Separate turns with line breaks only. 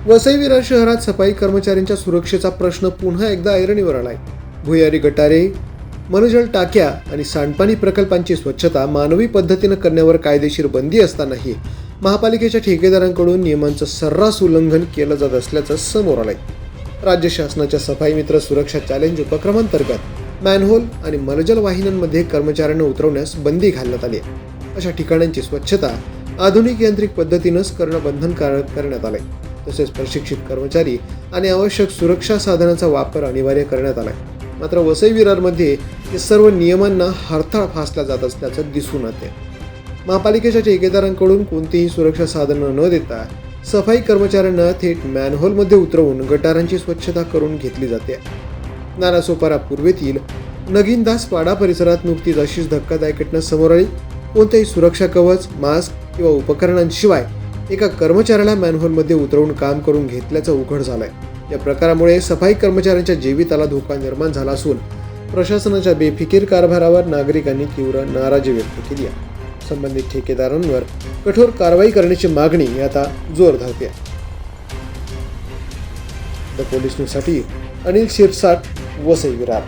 वसई विरार शहरात सफाई कर्मचाऱ्यांच्या सुरक्षेचा प्रश्न पुन्हा एकदा ऐरणीवर आलाय. भुयारी गटारे, मनुजल टाक्या आणि सांडपाणी प्रकल्पांची स्वच्छता मानवी पद्धतीनं करण्यावर कायदेशीर बंदी असतानाही महापालिकेच्या ठेकेदारांकडून नियमांचं सर्रास उल्लंघन केलं जात असल्याचं समोर आलंय. राज्य शासनाच्या सफाई मित्र सुरक्षा चॅलेंज उपक्रमांतर्गत मॅनहोल आणि मलजल वाहिन्यांमध्ये कर्मचाऱ्यांना उतरवण्यास बंदी घालण्यात आली आहे. अशा ठिकाणांची स्वच्छता आधुनिक यांत्रिक पद्धतीनंच करणं बंधनकारक करण्यात आलंय. तसेच प्रशिक्षित कर्मचारी आणि आवश्यक सुरक्षा साधनांचा वापर अनिवार्य करण्यात आलाय. मात्र वसई विरारमध्ये या सर्व नियमांना हरताळ फासला जात असल्याचं दिसून येते. महापालिकेच्या ठेकेदारांकडून कोणतीही सुरक्षा साधनं न देता सफाई कर्मचाऱ्यांना थेट मॅनहोलमध्ये उतरवून गटारांची स्वच्छता करून घेतली जाते. नालासोपारा पूर्वेतील नगीनदास पाडा परिसरात नुकतीच अशीच धक्कादायक घटना समोर आली. कोणत्याही सुरक्षा कवच, मास्क किंवा उपकरणांशिवाय एका कर्मचाऱ्याला मॅनहोलमध्ये उतरवून काम करून घेतल्याचं उघड झालंय. या प्रकारामुळे सफाई कर्मचाऱ्यांच्या जीविताला धोका निर्माण झाला असून प्रशासनाच्या बेफिकीर कारभारावर नागरिकांनी तीव्र नाराजी व्यक्त केली आहे. संबंधित ठेकेदारांवर कठोर कारवाई करण्याची मागणी आता जोर धरते. द पोलीस न्यूजसाठी अनिल शिरसाट, वसई विरार.